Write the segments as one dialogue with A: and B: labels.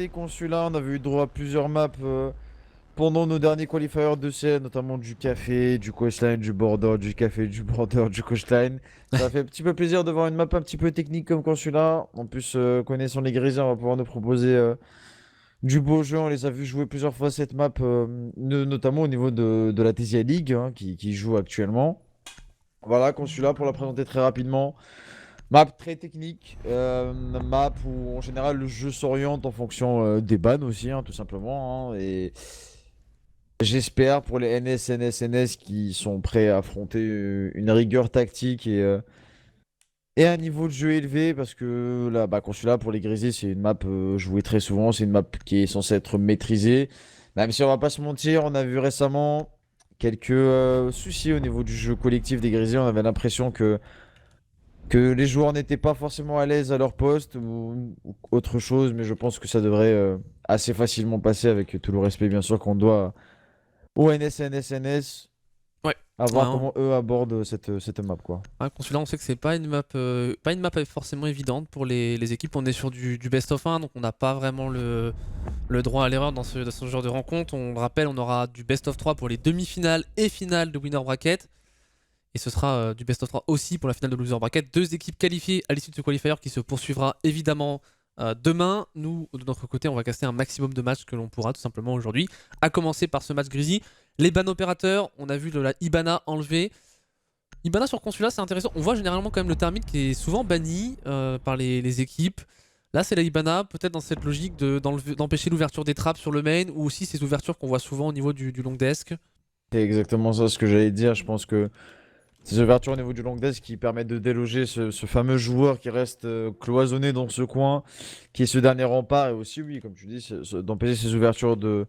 A: testé Consulat, on avait eu droit à plusieurs maps pendant nos derniers qualifiers de scène, notamment du café, du coastline, du border, du café, du border, du coastline. Ça fait un petit peu plaisir de voir une map un petit peu technique comme Consulat. En plus, connaissant les Grisés, on va pouvoir nous proposer du beau jeu. On les a vus jouer plusieurs fois cette map, notamment au niveau de la TCI League qui joue actuellement. Voilà, Consulat pour la présenter très rapidement. Map très technique, map où en général le jeu s'oriente en fonction des bans aussi, hein, tout simplement, hein, et j'espère pour les NS qui sont prêts à affronter une rigueur tactique et un niveau de jeu élevé, parce que là, bah, Consulat pour les Grizzlies, c'est une map jouée très souvent, c'est une map qui est censée être maîtrisée. Même si on va pas se mentir, on a vu récemment quelques soucis au niveau du jeu collectif des Grizzlies, on avait l'impression que les joueurs n'étaient pas forcément à l'aise à leur poste ou autre chose, mais je pense que ça devrait assez facilement passer avec tout le respect bien sûr qu'on doit aux NS,
B: Ouais.
A: à
B: Ouais,
A: voir comment eux abordent cette map quoi.
B: Consulat, on sait que c'est pas une map forcément évidente pour les équipes. On est sur du best of 1, donc on n'a pas vraiment le droit à l'erreur dans ce genre de rencontre. On le rappelle, on aura du best of 3 pour les demi-finales et finales de winner bracket. Et ce sera du best of 3 aussi pour la finale de loser bracket. Deux équipes qualifiées à l'issue de ce qualifier qui se poursuivra évidemment demain. Nous, de notre côté, on va caster un maximum de matchs que l'on pourra tout simplement aujourd'hui. À commencer par ce match Grizzly. Les ban opérateurs, on a vu de la Ibana enlevée. Ibana sur Consulat, c'est intéressant. On voit généralement quand même le Thermite qui est souvent banni par les équipes. Là, c'est la Ibana, peut-être dans cette logique d'empêcher l'ouverture des trappes sur le main, ou aussi ces ouvertures qu'on voit souvent au niveau du long desk.
A: C'est exactement ça ce que j'allais dire, je pense que ces ouvertures au niveau du long desk qui permettent de déloger ce fameux joueur qui reste cloisonné dans ce coin, qui est ce dernier rempart, et aussi oui, comme tu dis, d'empêcher ces ouvertures de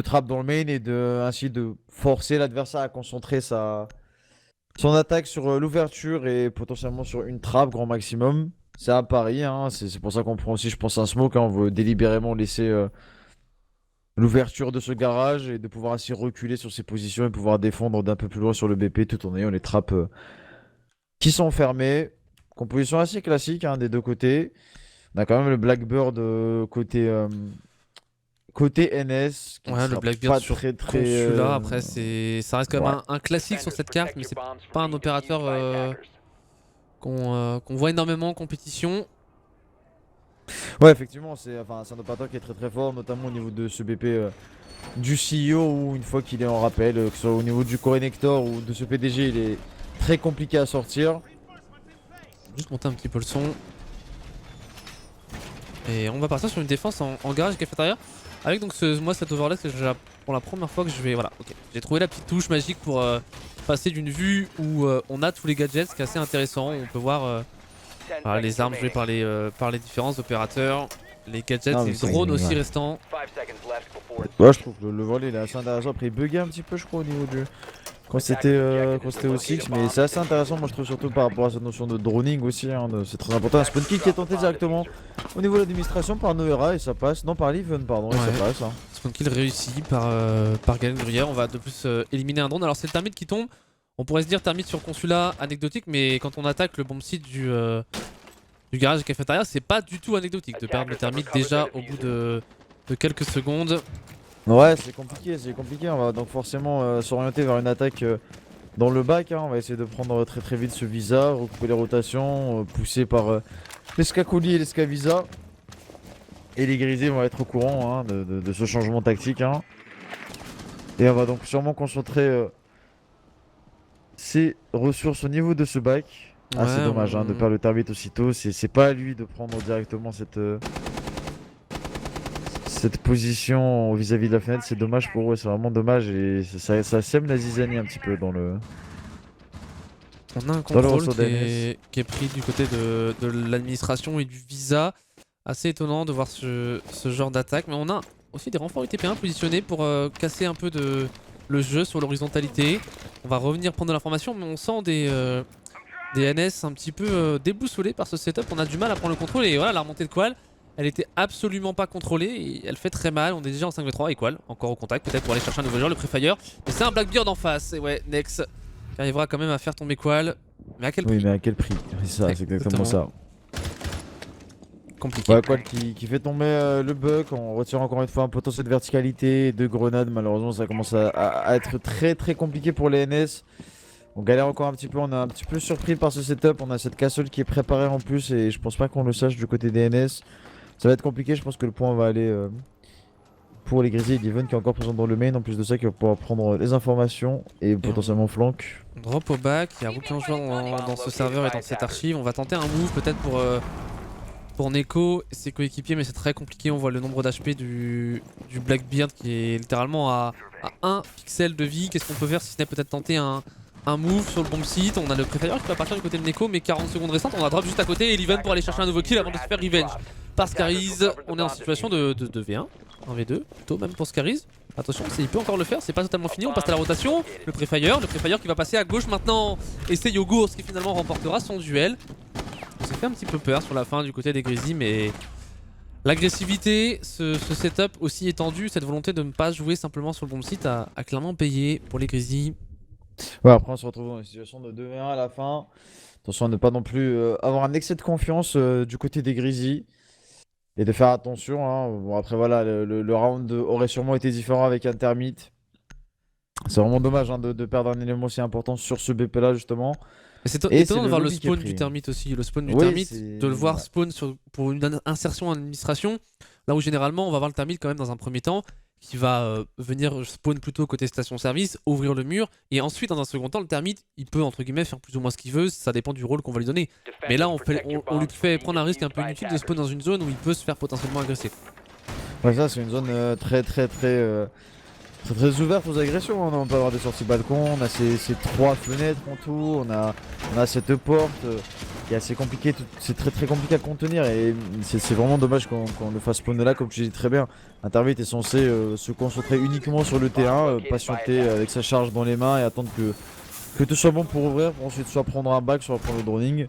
A: trappe dans le main et ainsi de forcer l'adversaire à concentrer son attaque sur l'ouverture et potentiellement sur une trappe grand maximum. C'est un pari, hein, c'est pour ça qu'on prend aussi, je pense, un smoke, hein, on veut délibérément laisser l'ouverture de ce garage et de pouvoir ainsi reculer sur ses positions et pouvoir défendre d'un peu plus loin sur le BP tout en ayant les trappes qui sont fermées. Composition assez classique hein, des deux côtés. On a quand même le Blackbird côté NS qui ne
B: Ouais, le
A: sera
B: Blackbeard
A: pas
B: sur
A: très
B: Consulat, après ça reste quand
A: ouais.
B: même un classique sur cette carte, mais c'est pas un opérateur qu'on voit énormément en compétition.
A: Ouais, effectivement, c'est un opérateur qui est très très fort, notamment au niveau de ce BP du CEO, où une fois qu'il est en rappel, que ce soit au niveau du Core-Nector ou de ce PDG, il est très compliqué à sortir.
B: Juste monter un petit peu le son. Et on va partir sur une défense en garage et cafétéria. Avec donc moi cet overlay, c'est pour la première fois que je vais... Voilà, ok. J'ai trouvé la petite touche magique pour passer d'une vue où on a tous les gadgets, ce qui est assez intéressant. On peut voir voilà, les armes jouées par les différents opérateurs, les gadgets,
A: Non, mais
B: les drones aussi
A: ouais.
B: restants.
A: Ouais, je trouve que le volet il est assez intéressant. Après, il buguait un petit peu, je crois, au niveau du. Quand c'était au 6, mais c'est assez intéressant. Moi, je trouve surtout par rapport à cette notion de droning aussi. Hein, c'est très important. Un spawn kill qui est tenté directement au niveau de l'administration par Noera et ça passe. Non, par Leven, pardon, et ça passe. Hein.
B: Spawn kill réussi par Galen Gruyère. On va de plus éliminer un drone. Alors, c'est le Thermite qui tombe. On pourrait se dire Thermite sur Consulat, anecdotique, mais quand on attaque le bomb site du garage cafétéria, c'est pas du tout anecdotique de perdre le Thermite déjà au bout de quelques secondes.
A: Ouais, c'est compliqué, c'est compliqué. On va donc forcément s'orienter vers une attaque dans le bac. Hein. On va essayer de prendre très très vite ce visa, recouper les rotations, poussé par l'Escacoli et l'Escavisa. Et les grisés vont être au courant hein, de ce changement tactique. Hein. Et on va donc sûrement concentrer ses ressources au niveau de ce bac. Ah, c'est dommage hein, de perdre le Thermite aussitôt. C'est pas à lui de prendre directement cette position vis-à-vis de la fenêtre. C'est dommage pour eux, c'est vraiment dommage. Et ça sème la zizanie un petit peu dans le.
B: On a un contrôle qui est pris du côté de l'administration et du visa. Assez étonnant de voir ce genre d'attaque. Mais on a aussi des renforts UTP1 positionnés pour casser un peu le jeu sur l'horizontalité. On va revenir prendre de l'information, mais on sent des NS un petit peu déboussolés par ce setup. On a du mal à prendre le contrôle. Et voilà, la remontée de Qual, elle était absolument pas contrôlée. Et elle fait très mal. On est déjà en 5v3 et Qual, encore au contact, peut-être pour aller chercher un nouveau joueur, le Prefire. Mais c'est un Blackbeard en face. Et ouais, Nex qui arrivera quand même à faire tomber Qual. Mais à quel prix?
A: Oui, mais à quel prix? C'est ça, c'est exactement ça.
B: compliqué.
A: Ouais, Qual qui fait tomber le buck, on retire encore une fois un potentiel de verticalité, de grenades, malheureusement ça commence à être très très compliqué pour les NS. On galère encore un petit peu, on est un petit peu surpris par ce setup, on a cette castle qui est préparée en plus et je pense pas qu'on le sache du côté des NS. Ça va être compliqué, je pense que le point va aller pour les Grizzlies et Leven qui est encore présent dans le main, en plus de ça qui va pouvoir prendre les informations et potentiellement flank.
B: On drop au back, il y a aucun joueur dans ce serveur et dans cette archive. On va tenter un move peut-être pour Neko et ses coéquipiers, mais c'est très compliqué. On voit le nombre d'HP du Blackbeard qui est littéralement à 1 pixel de vie. Qu'est-ce qu'on peut faire si ce n'est peut-être tenter un move sur le bomb site. On a le Prefire qui va partir du côté de Neko, mais 40 secondes restantes. On a drop juste à côté et Leven pour aller chercher un nouveau kill avant de se faire revenge par Scariz. On est en situation de V1, 1v2 plutôt même pour Scariz. Attention, il peut encore le faire, c'est pas totalement fini, on passe à la rotation. Le Prefire qui va passer à gauche maintenant. Et c'est Yogours qui finalement remportera son duel. On s'est fait un petit peu peur sur la fin du côté des Grizzlies, mais l'agressivité, ce setup aussi étendu, cette volonté de ne pas jouer simplement sur le bomb site a clairement payé pour les Grizzlies.
A: Ouais, après on se retrouve dans une situation de 2v1 à la fin. Attention à ne pas non plus avoir un excès de confiance du côté des Grizzlies. Et de faire attention, hein. Bon après voilà, le round aurait sûrement été différent avec Intermite. C'est vraiment dommage hein, de perdre un élément aussi important sur ce BP là justement.
B: Mais c'est
A: Et
B: étonnant
A: c'est
B: de voir le
A: lobby qui est
B: spawn
A: pris.
B: du Termite aussi, le spawn du
A: Oui,
B: Termite,
A: c'est-
B: de le voir
A: ouais.
B: spawn pour une insertion en administration, là où généralement on va voir le Termite quand même dans un premier temps, qui va venir spawn plutôt côté station-service, ouvrir le mur, et ensuite dans un second temps le Termite il peut entre guillemets faire plus ou moins ce qu'il veut, ça dépend du rôle qu'on va lui donner. Mais là on lui fait prendre un risque un peu inutile de spawn dans une zone où il peut se faire potentiellement agresser.
A: Ouais, ça c'est une zone très ouverte aux agressions, hein. On peut avoir des sorties balcon, on a ces trois fenêtres en tout, on a cette porte qui est assez compliquée, c'est très compliqué à contenir et c'est vraiment dommage qu'on le fasse spawn là comme tu dis très bien. Intermite est censé se concentrer uniquement sur le T1, patienter avec sa charge dans les mains et attendre que tout soit bon pour ouvrir, pour ensuite soit prendre un back, soit prendre le droning.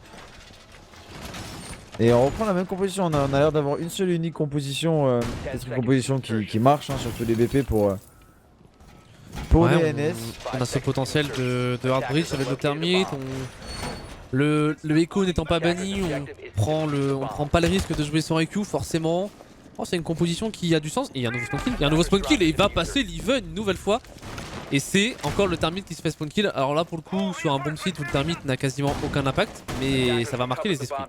A: Et on reprend la même composition, on a l'air d'avoir une seule et unique composition, peut-être une composition qui marche, hein, surtout les BP pour
B: Ouais,
A: les NS.
B: on a ce potentiel de hard bridge avec le Termite, le Echo n'étant pas banni, on prend pas le risque de jouer sans EQ forcément. Oh, c'est une composition qui a du sens. Et il y a un nouveau spawn kill, et il va passer l'Even une nouvelle fois. Et c'est encore le Termite qui se fait spawn kill. Alors là pour le coup sur un bomb site où le Termite n'a quasiment aucun impact, mais ça va marquer les esprits.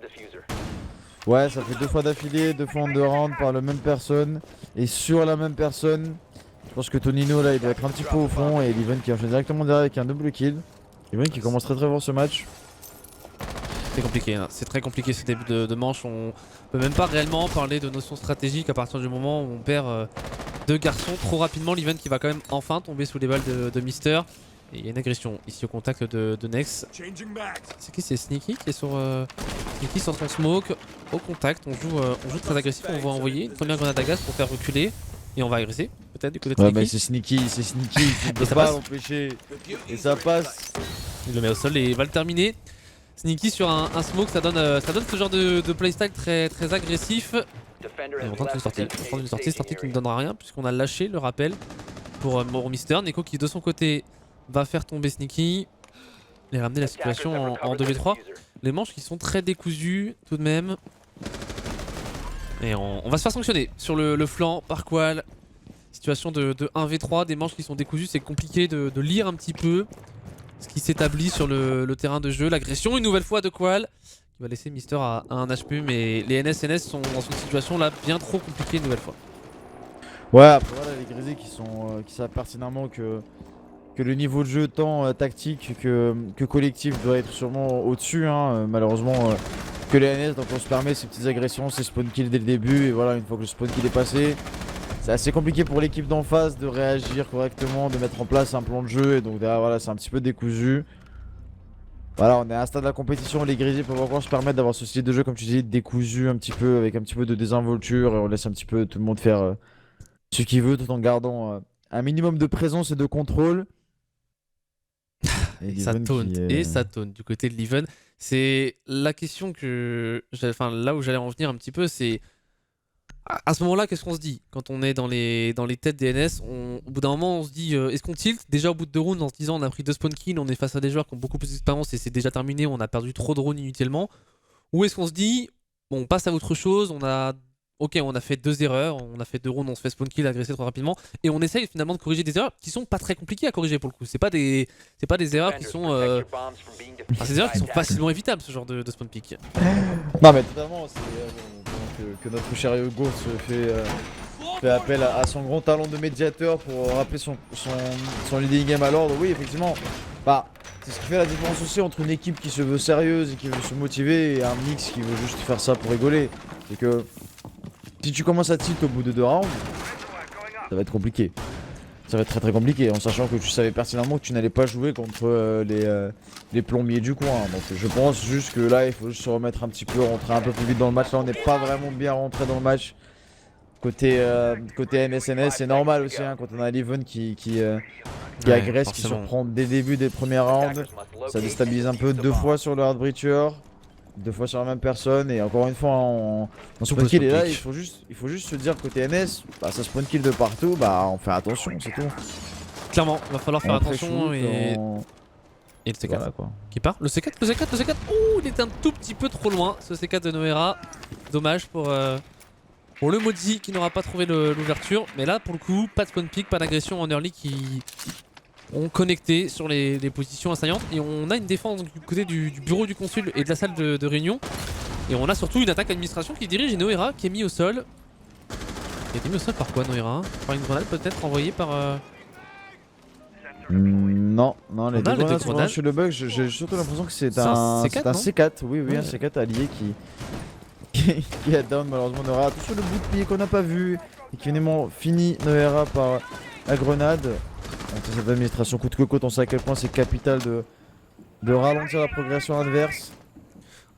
A: Ouais, ça fait deux fois d'affilée, deux fois en deux rounds par la même personne. Et sur la même personne, je pense que Tonino là il doit être un petit peu au fond et Leven qui enchaîne directement derrière avec un double kill. Leven qui commence très fort ce match.
B: C'est compliqué, hein. C'est très compliqué ce début de manche. On peut même pas réellement parler de notions stratégiques à partir du moment où on perd deux garçons trop rapidement. L'Even qui va quand même enfin tomber sous les balles de Mister. Et il y a une agression ici au contact de Nex. C'est qui? C'est Sneaky qui est sur Sneaky sur son smoke. Au contact, on joue très agressif. On va envoyer une première grenade à gaz pour faire reculer. Et on va agresser peut-être du côté de
A: Ouais,
B: Sneaky.
A: mais c'est Sneaky, tu ne peux
B: ça
A: pas
B: passe.
A: l'empêcher. Et ça passe.
B: Il le met au sol et il va le terminer. Sneaky sur un smoke, ça donne ce genre de playstyle très agressif. Et on tente une sortie. Sortie qui ne donnera rien puisqu'on a lâché le rappel pour Mister. Neko qui de son côté va faire tomber Sneaky et ramener la situation en 2v3. Les manches qui sont très décousues tout de même. Et on va se faire sanctionner sur le flanc par Qual. Situation de 1v3, des manches qui sont décousues, c'est compliqué de lire un petit peu ce qui s'établit sur le terrain de jeu. L'agression une nouvelle fois de Qual qui va laisser Mister à 1 HP, mais les NS sont dans une situation là bien trop compliquée une nouvelle fois.
A: Ouais, après voilà, les Grizzlies qui savent pertinemment que le niveau de jeu tant tactique que collectif doit être sûrement au-dessus, hein, malheureusement que les NS, donc on se permet ces petites agressions, ces spawn kills dès le début et voilà, une fois que le spawn kill est passé, c'est assez compliqué pour l'équipe d'en face de réagir correctement, de mettre en place un plan de jeu et donc derrière voilà, c'est un petit peu décousu. Voilà, on est à un stade de la compétition, les Grizzlies peuvent encore se permettre d'avoir ce style de jeu comme tu dis, décousu un petit peu, avec un petit peu de désinvolture et on laisse un petit peu tout le monde faire ce qu'il veut tout en gardant un minimum de présence et de contrôle.
B: Et ça tourne du côté de l'Even. C'est la question là où j'allais en venir un petit peu, c'est à ce moment-là, qu'est-ce qu'on se dit quand on est dans les têtes des NS? Au bout d'un moment, on se dit est-ce qu'on tilt déjà au bout de 2 rounds en se disant on a pris 2 spawn kills, on est face à des joueurs qui ont beaucoup plus d'expérience et c'est déjà terminé, on a perdu trop de rounds inutilement? Ou est-ce qu'on se dit bon, on passe à autre chose, ok, on a fait 2 erreurs, on a fait 2 rounds, on se fait spawn kill, agresser trop rapidement, et on essaye finalement de corriger des erreurs qui sont pas très compliquées à corriger pour le coup. C'est pas des erreurs qui sont, enfin, c'est des erreurs qui sont facilement évitables, ce genre de spawn pick.
A: Non mais totalement, c'est que notre cher Hugo fait appel à son grand talent de médiateur pour rappeler son leading game à l'ordre. Oui, effectivement, bah, c'est ce qui fait la différence aussi entre une équipe qui se veut sérieuse et qui veut se motiver et un mix qui veut juste faire ça pour rigoler. C'est que si tu commences à tilt au bout de 2 rounds, ça va être compliqué. Ça va être très très compliqué en sachant que tu savais pertinemment que tu n'allais pas jouer contre les plombiers du coin. Donc je pense juste que là il faut juste se remettre un petit peu, rentrer un peu plus vite dans le match. Là on n'est pas vraiment bien rentré dans le match. Côté NSNS, c'est normal aussi hein, quand on a Leven qui
B: Ouais,
A: agresse, qui
B: forcément.
A: surprend dès le début des premiers rounds. Ça déstabilise un peu 2 fois sur le hard breacher. 2 fois sur la même personne et encore une fois en spawn kill et là il faut juste se dire côté NS, bah ça spawn kill de partout, bah on fait attention c'est tout.
B: Clairement, va falloir faire
A: On
B: attention
A: pré-shoot,
B: et le C4
A: voilà, quoi.
B: qui part. Le C4, le C4, le C4. Ouh, il est un tout petit peu trop loin ce C4 de Noera. Dommage pour le Maudit qui n'aura pas trouvé l'ouverture. Mais là pour le coup, pas de spawn pick, pas d'agression en early qui ont connecté sur les positions assaillantes. Et on a une défense du côté du bureau du consul et de la salle de réunion. Et on a surtout une attaque administration qui dirige et Noera qui est mis au sol. Il a été mis au sol par quoi Noera hein? Par une grenade peut-être envoyée par...
A: Non, les
B: a
A: deux
B: les deux
A: grenades sont
B: grenades.
A: chez le bug, j'ai surtout l'impression que c'est
B: C'est un
A: un
B: C4, non
A: C4, oui
B: Ouais.
A: un C4 allié qui a down malheureusement Noera. Attention le bout de pied qu'on n'a pas vu et qui finalement finit Noera par la grenade. Donc cette administration coûte que coûte, on sait à quel point c'est capital de ralentir la progression adverse.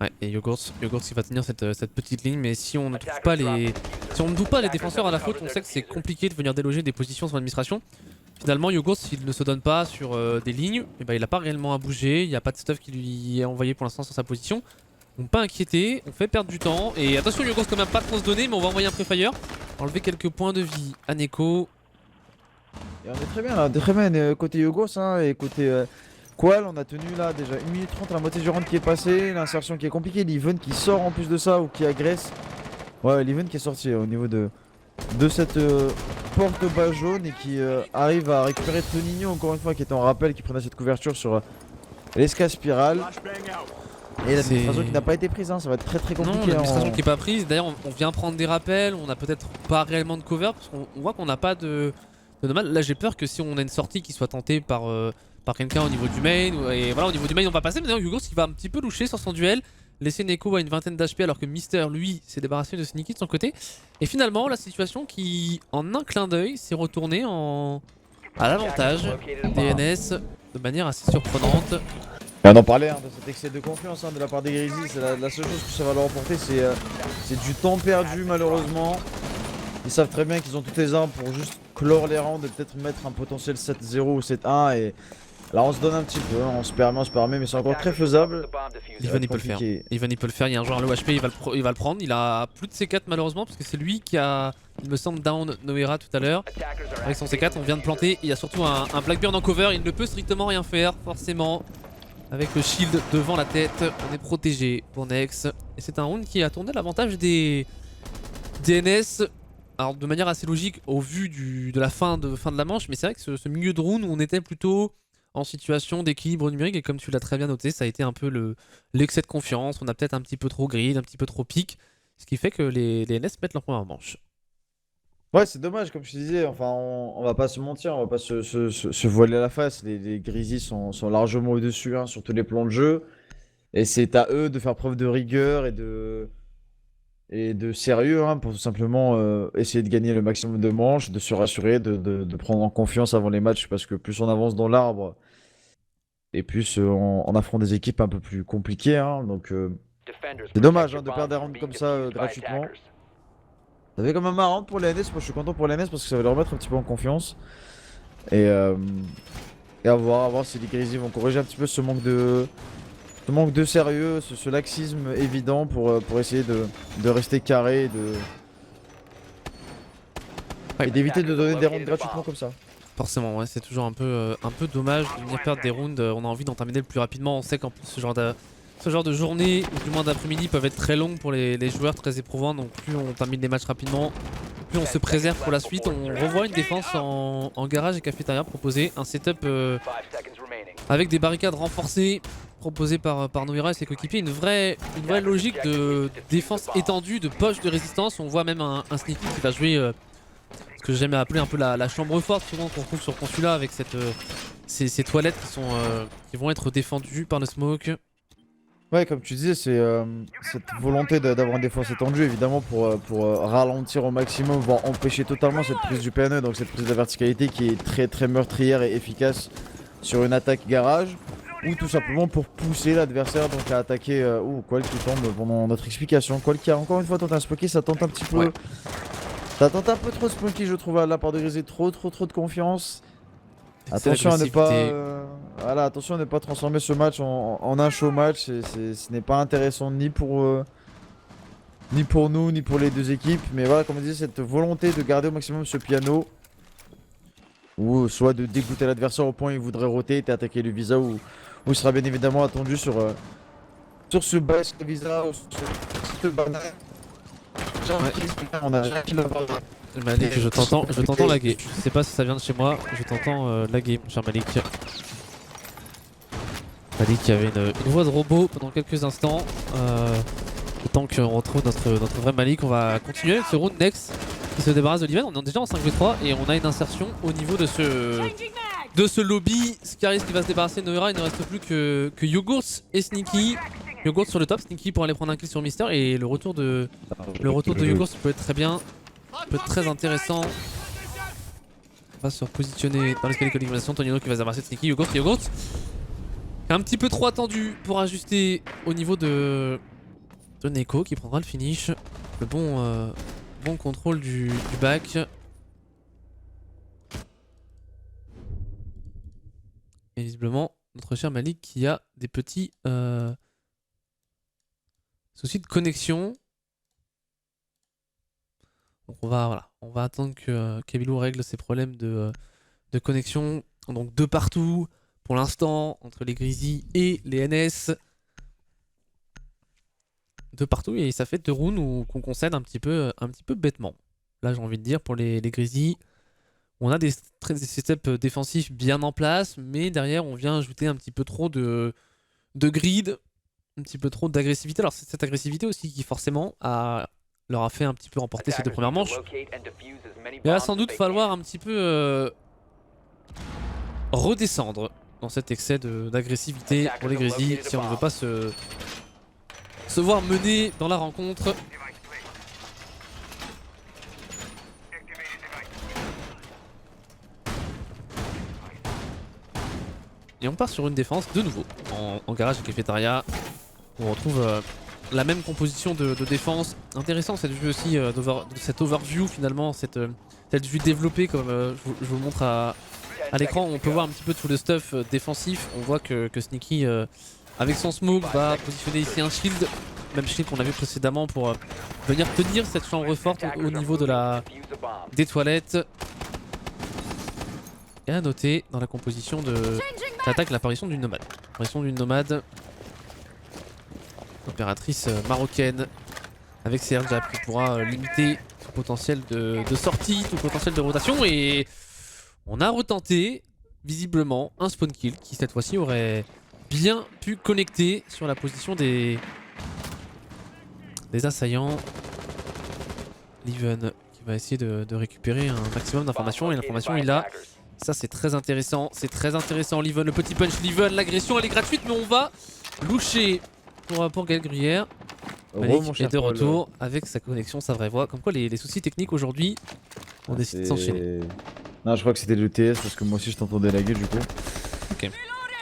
B: Ouais, et Yogurt qui va tenir cette petite ligne, mais si on ne trouve pas si on ne double pas les défenseurs à la faute, on sait que c'est compliqué de venir déloger des positions sur l'administration. Finalement, Yogurt, s'il ne se donne pas sur des lignes, et il n'a pas réellement à bouger, il n'y a pas de stuff qui lui est envoyé pour l'instant sur sa position. Donc pas inquiété, on fait perdre du temps, et attention Yogurt quand même pas trop se donner, mais on va envoyer un pré-fire, enlever quelques points de vie à Neko.
A: Et on est très bien là, très bien côté Yogos hein, et côté Qual, on a tenu là déjà 1 minute 30 la moitié du round qui est passée, l'insertion qui est compliquée, Leven qui sort en plus de ça ou qui agresse. Ouais, Leven qui est sorti au niveau de cette porte bas jaune et qui arrive à récupérer Toninho encore une fois qui est en rappel, qui prenait cette couverture sur l'escale spirale. Et l'administration qui n'a pas été prise, hein, ça va être très très compliqué.
B: Non, l'administration qui n'est pas prise, d'ailleurs on vient prendre des rappels, on a peut-être pas réellement de cover, parce qu'on voit qu'on n'a pas de nomade. Là j'ai peur que si on a une sortie qui soit tentée par quelqu'un au niveau du main, et voilà au niveau du main on va passer, mais d'ailleurs Hugo qui va un petit peu loucher sur son duel, laisser Neko à une vingtaine d'HP alors que Mister lui s'est débarrassé de Sneaky de son côté. Et finalement la situation qui en un clin d'œil s'est retournée à l'avantage des NS de manière assez surprenante.
A: Et on en parlait hein, de cet excès de confiance hein, de la part des Grizzlies, c'est la seule chose que ça va leur apporter, c'est du temps perdu malheureusement. Ils savent très bien qu'ils ont toutes les armes pour juste clore les rounds et peut-être mettre un potentiel 7-0 ou 7-1 et là on se donne un petit peu, hein, on se permet mais c'est encore très faisable.
B: Even il peut le faire, Even il peut le faire, il y a un joueur à low HP, il va le prendre, il a plus de C4 malheureusement parce que c'est lui qui a, il me semble, down Noera tout à l'heure. Avec son C4 on vient de planter, il y a surtout un Blackburn en cover, il ne peut strictement rien faire forcément. Avec le shield devant la tête, on est protégé pour Nex. Et c'est un round qui a tourné l'avantage des NS. Alors de manière assez logique au vu de la fin de la manche, mais c'est vrai que ce milieu de round où on était plutôt en situation d'équilibre numérique et comme tu l'as très bien noté, ça a été un peu l'excès de confiance, on a peut-être un petit peu trop grid, un petit peu trop pique, ce qui fait que les NS mettent leur première manche.
A: Ouais, c'est dommage, comme je te disais, enfin, on va pas se mentir, on va pas se voiler la face. Les Grizzlies sont largement au-dessus hein, sur tous les plans de jeu. Et c'est à eux de faire preuve de rigueur et de sérieux hein, pour tout simplement essayer de gagner le maximum de manches, de se rassurer, de prendre en confiance avant les matchs parce que plus on avance dans l'arbre et plus on affronte des équipes un peu plus compliquées. Hein, donc c'est dommage hein, de perdre des rounds comme ça gratuitement. Ça fait quand même marrant pour les NS, moi je suis content pour les NS parce que ça va leur remettre un petit peu en confiance. Et à voir si les Grizzlies vont corriger un petit peu ce manque de sérieux, ce laxisme évident pour essayer de rester carré et d'éviter de donner des rounds gratuitement comme ça.
B: Forcément, ouais, c'est toujours un peu dommage de venir perdre des rounds. On a envie d'en terminer le plus rapidement. On sait qu'en plus, ce genre ce genre de journée, ou du moins d'après-midi, peuvent être très longues pour les joueurs, très éprouvantes. Donc plus on termine les matchs rapidement, plus on se préserve pour la suite. On revoit une défense en garage et cafétéria proposer un setup avec des barricades renforcées proposées par Noira et ses coéquipiers. Une vraie logique de défense étendue, de poche de résistance. On voit même un Sneaky qui va jouer ce que j'ai jamais appelé un peu la chambre forte, souvent qu'on retrouve sur Consulat, avec ces toilettes qui vont être défendues par le smoke.
A: Ouais, comme tu disais, c'est cette volonté d'avoir une défense étendue, évidemment, pour ralentir au maximum, voire empêcher totalement cette prise du PNE, donc cette prise de la verticalité qui est très très meurtrière et efficace sur une attaque garage, ou tout simplement pour pousser l'adversaire donc à attaquer. Qual qui tombe pendant notre explication. Qual qui a encore une fois tenté un spunky, ça tente un petit peu.
B: Ouais.
A: Ça tente un peu trop spunky, je trouve, à la part de Grizzly, trop de confiance. Attention à ne pas, voilà, attention à ne pas transformer ce match en un show match. Ce n'est pas intéressant ni pour nous, ni pour les deux équipes. Mais voilà, comme on disait, cette volonté de garder au maximum ce piano, ou soit de dégoûter l'adversaire au point où il voudrait roter et attaquer le visa, ou il sera bien évidemment attendu sur ce bas visa, ou sur ce banane. On a jamais
B: Malik, je t'entends laguer. Je sais pas si ça vient de chez moi, je t'entends laguer, mon cher Malik. Malik qui avait une voix de robot pendant quelques instants. Autant qu'on retrouve notre vrai Malik, on va continuer avec ce round next qui se débarrasse de l'event. On est déjà en 5v3 et on a une insertion au niveau de ce lobby. Scaris qui va se débarrasser de Noira, il ne reste plus que Yogurts et Sneaky. Yogurts sur le top, Sneaky pour aller prendre un kill sur Mister, et le retour de Yogurts peut être très bien, peut être très intéressant. On va se repositionner dans l'escalier d'élimination. Tonino qui va se débarrasser de Sneaky. Yogurts un petit peu trop attendu pour ajuster au niveau de Neko qui prendra le finish. Le bon contrôle du back. Et visiblement notre cher Malik qui a des petits soucis de connexion. Donc on va attendre que Kabilou règle ses problèmes de connexion. Donc de partout pour l'instant entre les Grizzlies et les NS. De partout, et ça fait 2 rounds qu'on concède un petit peu bêtement. Là j'ai envie de dire pour les Grizzlies. On a des setups défensifs bien en place, mais derrière on vient ajouter un petit peu trop de grid, un petit peu trop d'agressivité. Alors c'est cette agressivité aussi qui forcément leur a fait un petit peu remporter ces 2 premières manches. Il va sans doute falloir un petit peu redescendre dans cet excès d'agressivité pour les Grizzlies si on ne veut pas se voir mener dans la rencontre. Et on part sur une défense de nouveau en garage et cafétéria. On retrouve la même composition de défense. Intéressant cette vue aussi, cette overview finalement, cette vue développée comme je vous montre à l'écran. On peut voir un petit peu tout le stuff défensif. On voit que Sneaky avec son smoke va positionner ici un shield. Même shield qu'on a vu précédemment pour venir tenir cette chambre forte au niveau des toilettes. Et à noter dans la composition de l'attaque l'apparition d'une nomade. Opératrice marocaine avec Serge qui pourra limiter tout potentiel de sortie, tout potentiel de rotation. Et on a retenté visiblement un spawn kill qui cette fois-ci aurait bien pu connecter sur la position des assaillants. Leven qui va essayer de récupérer un maximum d'informations, et l'information il a. Ça c'est très intéressant, Leven, le petit punch Leven, l'agression elle est gratuite, mais on va loucher pour Gaël Gruyère. Malik est de retour avec sa connexion, sa vraie voix. Comme quoi les soucis techniques aujourd'hui ont décidé de s'enchaîner.
A: Non, je crois que c'était le TS parce que moi aussi je t'entendais laguer du coup.
B: Ok.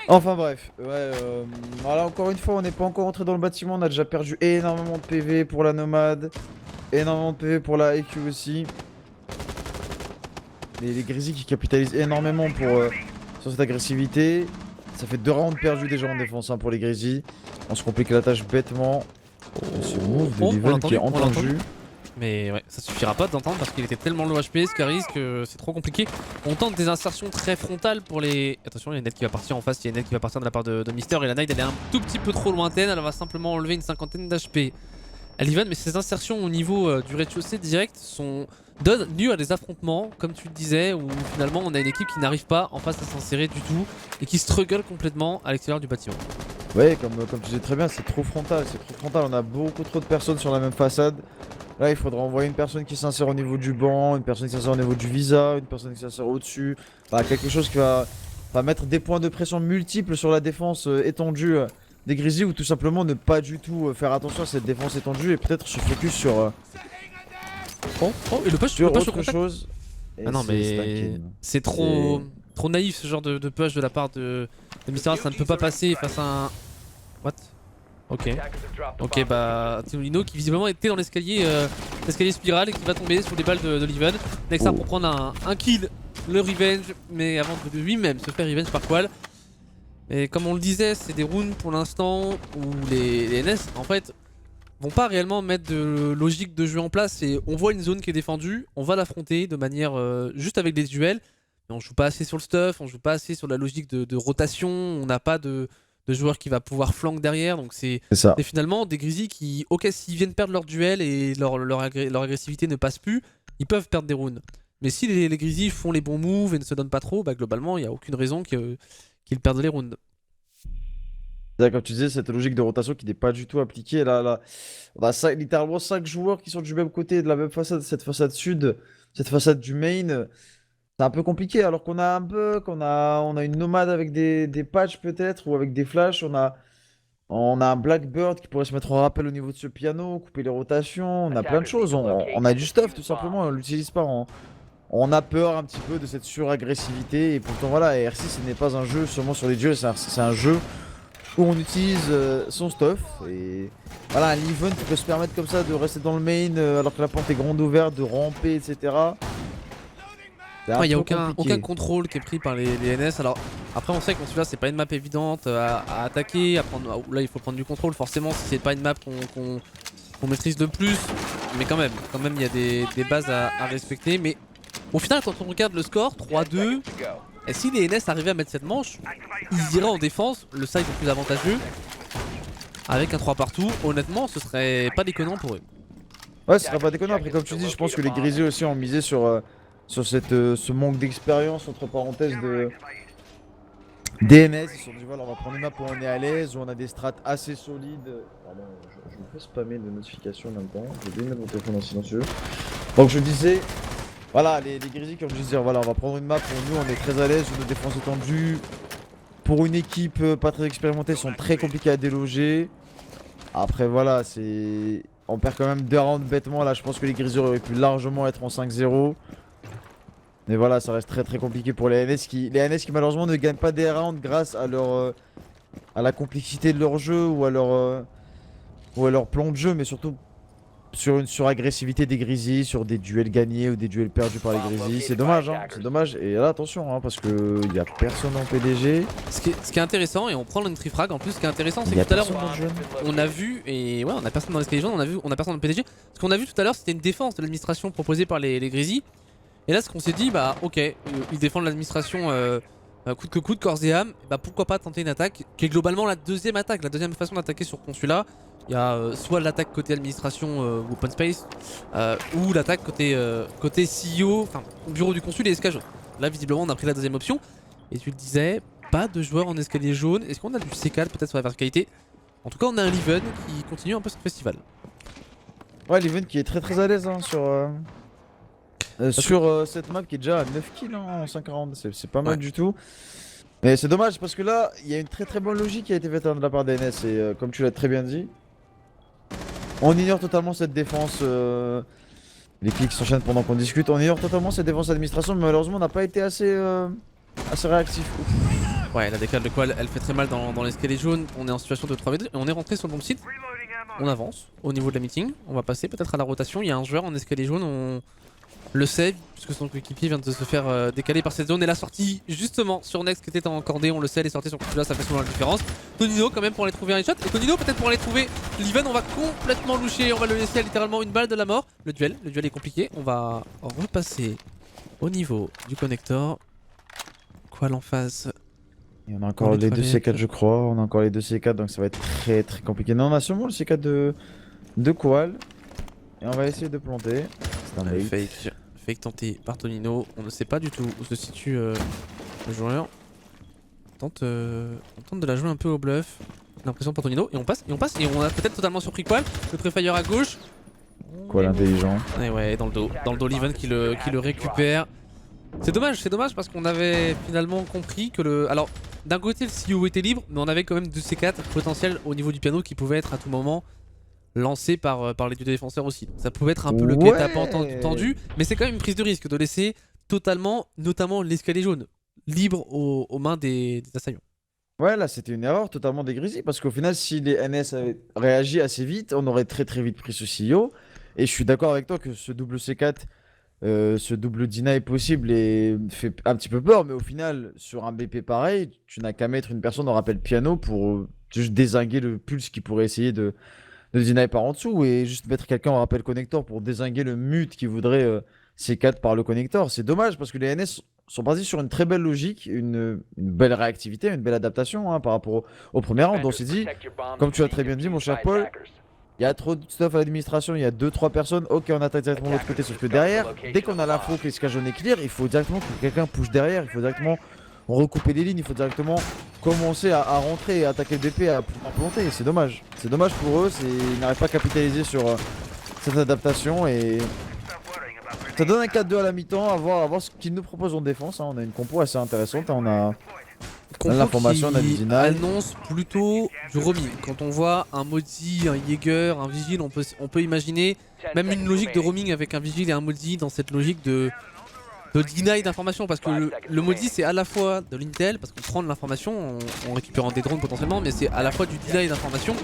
A: Enfin bref, voilà, encore une fois on n'est pas encore entré dans le bâtiment, on a déjà perdu énormément de PV pour la nomade, énormément de PV pour la IQ aussi. Les Grizzlies qui capitalisent énormément sur cette agressivité. Ça fait 2 rounds perdus déjà en défense pour les Grizzlies. On se complique la tâche bêtement. Ce move de Leven qui est entendu.
B: Mais ouais, ça suffira pas d'entendre parce qu'il était tellement low HP Scaris que c'est trop compliqué. On tente des insertions très frontales pour les... Attention, il y a une net qui va partir en face, il y a une net qui va partir de la part de Mister et la Nide elle est un tout petit peu trop lointaine, elle va simplement enlever une cinquantaine d'HP à Livan, mais ces insertions au niveau du rez-de-chaussée direct donnent lieu à des affrontements, comme tu le disais, où finalement on a une équipe qui n'arrive pas en face à s'insérer du tout et qui struggle complètement à l'extérieur du bâtiment.
A: Ouais, comme tu disais très bien, c'est trop frontal, on a beaucoup trop de personnes sur la même façade. Là, il faudra envoyer une personne qui s'insère au niveau du banc, une personne qui s'insère au niveau du visa, une personne qui s'insère au-dessus. Bah, quelque chose qui va mettre des points de pression multiples sur la défense étendue des Grizzlies ou tout simplement ne pas du tout faire attention à cette défense étendue et peut-être se focus sur,
B: Oh, et le push,
A: sur
B: le push au
A: autre
B: contact.
A: chose. Et
B: Ah non,
A: c'est
B: mais
A: stacking.
B: c'est trop naïf ce genre de push de la part de Mister. Ça ne peut pas passer face à un... What? Ok. Ok, bah Tinolino qui visiblement était dans l'escalier spirale et qui va tomber sous les balles de Liven. Nexar pour prendre un kill, le revenge, mais avant de lui-même se faire revenge par Qual. Et comme on le disait, c'est des rounds pour l'instant où les NS en fait vont pas réellement mettre de logique de jeu en place. Et on voit une zone qui est défendue, on va l'affronter de manière juste avec des duels. Mais on joue pas assez sur le stuff, on joue pas assez sur la logique de rotation, on n'a pas de joueur qui va pouvoir flank derrière, donc c'est
A: ça.
B: finalement des Grizzlies qui, ok, s'ils viennent perdre leur duel et leur agressivité ne passe plus, ils peuvent perdre des rounds. Mais si les Grizzlies font les bons moves et ne se donnent pas trop, bah globalement il n'y a aucune raison qu'ils perdent les rounds.
A: Comme tu disais, cette logique de rotation qui n'est pas du tout appliquée. Là, on a littéralement 5 joueurs qui sont du même côté, de la même façade, cette façade sud, cette façade du main. C'est un peu compliqué alors qu'on a un bug, on a une nomade avec des patchs peut-être ou avec des flashs. On a un Blackbird qui pourrait se mettre en rappel au niveau de ce piano, couper les rotations. On a plein de choses. On a du stuff tout simplement. On l'utilise pas. On a peur un petit peu de cette suragressivité. Et pourtant, voilà, RC ce n'est pas un jeu seulement sur les duels. C'est un jeu où on utilise son stuff. Et voilà, un Leven qui peut se permettre comme ça de rester dans le main alors que la pente est grande ouverte, de ramper, etc.
B: Il n'y a aucun contrôle qui est pris par les NS. Alors après on sait que celui-là c'est pas une map évidente à attaquer, là il faut prendre du contrôle forcément si c'est pas une map qu'on maîtrise de plus. Mais quand même il y a des bases à respecter. Mais au final quand on regarde le score 3-2, et si les NS arrivaient à mettre cette manche, ils iraient en défense, le side le plus avantageux. Avec un 3 partout, honnêtement ce serait pas déconnant pour eux.
A: Ouais, ce serait pas déconnant. Après comme tu dis, je pense que les Grizzlies aussi ont misé sur ce manque d'expérience entre parenthèses de DNS. Ils se sont dit voilà, on va prendre une map où on est à l'aise, où on a des strats assez solides. Pardon, je me fais spammer de notifications en même temps. J'ai oublié de mettre mon téléphone en silencieux. Donc je disais, voilà, les Grizzlies qui ont juste dire voilà, on va prendre une map où nous on est très à l'aise, où nos défenses étendues pour une équipe pas très expérimentée sont très compliquées à déloger. Après voilà, on perd quand même 2 rounds bêtement. Là je pense que les Grizzlies auraient pu largement être en 5-0. Mais voilà, ça reste très compliqué pour les NS qui malheureusement ne gagnent pas des rounds grâce à à la complexité de leur jeu ou à leur plan de jeu, mais surtout sur une suragressivité des Grizzlies, sur des duels gagnés ou des duels perdus par les Grizzlies. C'est dommage, hein, c'est dommage. Et là, attention, hein, parce que y a personne en PDG.
B: Ce qui est intéressant, et on prend l'entry frag en plus, ce qui est intéressant c'est
A: Y a
B: que tout à l'heure
A: personne dans le jeu.
B: on a vu, et ouais on a personne dans l'escalier jaune, on a personne dans le PDG. Ce qu'on a vu tout à l'heure c'était une défense de l'administration proposée par les Grizzlies. Et là ce qu'on s'est dit, bah ok, ils défendent l'administration coûte que coûte, corps et âme, bah pourquoi pas tenter une attaque qui est globalement la deuxième attaque, la deuxième façon d'attaquer sur Consulat. Il y a soit l'attaque côté administration ou open space, ou l'attaque côté CEO, enfin bureau du consul et escalier jaune. Là visiblement on a pris la deuxième option, et tu le disais, pas de joueurs en escalier jaune. Est-ce qu'on a du C4 peut-être sur la verticalité? En tout cas on a un Leven qui continue un peu son festival.
A: Ouais, Leven qui est très à l'aise hein, sur cette map qui est déjà à 9 kills hein, en 5 rounds, c'est pas mal du tout. Mais c'est dommage parce que là, il y a une très bonne logique qui a été faite de la part des NS et comme tu l'as très bien dit, on ignore totalement cette défense. Les clics s'enchaînent pendant qu'on discute, on ignore totalement cette défense d'administration, mais malheureusement on n'a pas été assez réactif.
B: Ouais, la décale de quoi elle fait très mal dans l'escalier jaune. On est en situation de 3v2 et on est rentré sur le bon site. On avance au niveau de la meeting, on va passer peut-être à la rotation. Il y a un joueur en escalier jaune, le save, puisque son coéquipier vient de se faire décaler par cette zone. Et la sortie, justement, sur Next qui était en cordée, on le sait, elle est sortie sur ce là, ça fait souvent la différence. Tonino, quand même, pour aller trouver un headshot. Et Tonino, peut-être pour aller trouver Leven, on va complètement loucher, on va le laisser à littéralement une balle de la mort. Le duel est compliqué. On va repasser au niveau du connector. Qual en face.
A: Et on a encore les deux C4 je crois, on a encore les deux C4 donc ça va être très très compliqué. Non on a sûrement le C4 de Qual. Et on va essayer de planter. C'est un bait.
B: Fake tenté par Tonino, on ne sait pas du tout où se situe le joueur. On tente de la jouer un peu au bluff. L'impression pour Tonino et on passe et on a peut-être totalement surpris Qual. Le Prefire à gauche.
A: Qual intelligent.
B: Et ouais, dans le dos Leven qui le récupère. C'est dommage parce qu'on avait finalement compris que le... Alors, d'un côté le CEO était libre, mais on avait quand même 2 C4 potentiels au niveau du piano qui pouvaient être à tout moment lancés par les deux défenseurs aussi. Ça pouvait être un peu le guet-apens tendu, mais c'est quand même une prise de risque de laisser totalement, notamment l'escalier jaune, libre aux mains des assaillants.
A: Ouais, là c'était une erreur totalement des Grizzlies parce qu'au final, si les NS avaient réagi assez vite, on aurait très très vite pris ce CEO. Et je suis d'accord avec toi que ce double C4, ce double deny possible et fait un petit peu peur, mais au final, sur un BP pareil, tu n'as qu'à mettre une personne en rappel piano pour juste dézinguer le pulse qui pourrait essayer de deny par en dessous et juste mettre quelqu'un en rappel connector pour dézinguer le mute qui voudrait C4 par le connector. C'est dommage parce que les NS sont basés sur une très belle logique, une belle réactivité, une belle adaptation hein, par rapport au premier round. On s'est dit, comme tu as très bien dit mon cher Paul, il y a trop de stuff à l'administration, il y a 2-3 personnes, ok on attaque directement de l'autre côté, sauf que derrière, dès qu'on a l'info que l'escalage jaune est clear, il faut directement que quelqu'un push derrière, il faut directement recouper les lignes, il faut directement commencer à rentrer et attaquer le BP à planter, c'est dommage pour eux, ils n'arrivent pas à capitaliser sur cette adaptation et ça donne un 4-2 à la mi-temps, à voir ce qu'ils nous proposent en défense, hein. On a une compo assez intéressante, hein. On a l'information, on a du deny.
B: Annonce plutôt du roaming. Quand on voit un Maudit, un Jaeger, un Vigile, on peut imaginer même une logique de roaming avec un Vigile et un Maudit dans cette logique de deny d'information. Parce que le Maudit c'est à la fois de l'intel, parce qu'on prend de l'information en récupérant des drones potentiellement, mais c'est à la fois du deny d'information,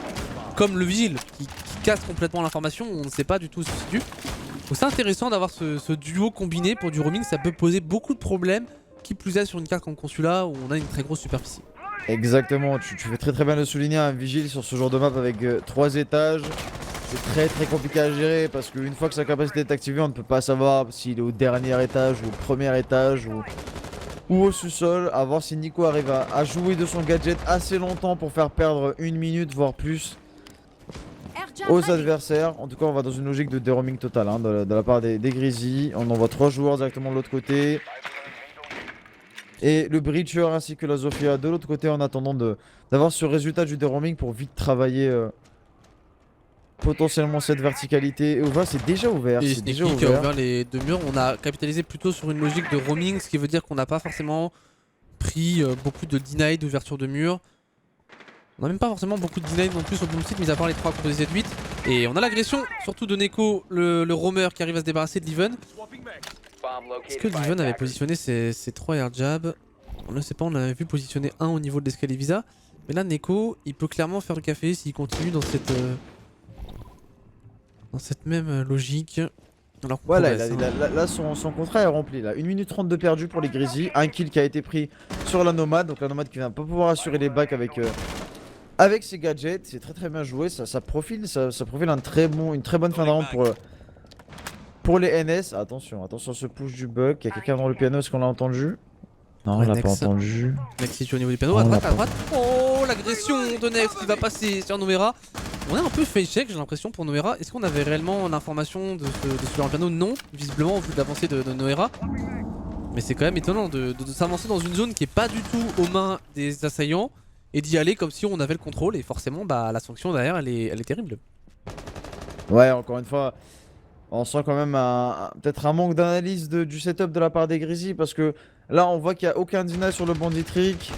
B: comme le Vigile qui casse complètement l'information, on ne sait pas du tout où se situe. Donc c'est intéressant d'avoir ce duo combiné pour du roaming, ça peut poser beaucoup de problèmes. Qui plus est sur une carte comme Consulat où on a une très grosse superficie.
A: Exactement, tu fais très bien de souligner un Vigile sur ce genre de map avec 3 étages. C'est très compliqué à gérer parce qu'une fois que sa capacité est activée, on ne peut pas savoir s'il est au dernier étage ou au premier étage ou au sous-sol. À voir si Nico arrive à jouer de son gadget assez longtemps pour faire perdre 1 minute voire plus aux adversaires. En tout cas on va dans une logique de déroaming total hein, de la part des Grizzlies. On envoie 3 joueurs directement de l'autre côté. Et le Breacher ainsi que la Zofia de l'autre côté en attendant d'avoir ce résultat du déroaming pour vite travailler potentiellement cette verticalité. Et Ova c'est déjà ouvert.
B: Et Sneaky qui a ouvert les 2 murs. On a capitalisé plutôt sur une logique de roaming, ce qui veut dire qu'on n'a pas forcément pris beaucoup de deny d'ouverture de murs. On n'a même pas forcément beaucoup de deny non plus au boom site, mis à part les 3 composés de 8. Et on a l'agression surtout de Neko, le roamer qui arrive à se débarrasser de Leven. Est-ce que Leven avait positionné ses 3 air jabs? On ne sait pas, on avait vu positionner un au niveau de l'escalier Visa. Mais là Neko, il peut clairement faire le café s'il continue dans cette même logique. Alors
A: voilà, là son contrat est rempli là. 1 minute 30 de perdu pour les Grizzlies. Un kill qui a été pris sur la Nomade. Donc la Nomade qui va pas pouvoir assurer les backs avec ses gadgets. C'est très bien joué. Ça profile une très bonne fin de round pour les NS. Attention à ce push du Buck. Il y a quelqu'un dans le piano, est-ce qu'on l'a entendu? Non, on l'a pas entendu.
B: Next situé au niveau du piano, à droite. Oh, l'agression de Next qui va passer sur Noera. On est un peu face check, j'ai l'impression, pour Noera. Est-ce qu'on avait réellement l'information de ce piano? Non, visiblement, au vu de l'avancée de Noera. Mais c'est quand même étonnant de s'avancer dans une zone qui est pas du tout aux mains des assaillants et d'y aller comme si on avait le contrôle. Et forcément, bah, la sanction derrière, elle est terrible.
A: Ouais, encore une fois. On sent quand même peut-être un manque d'analyse du setup de la part des Grizzlies parce que là on voit qu'il n'y a aucun deny sur le bandit trick.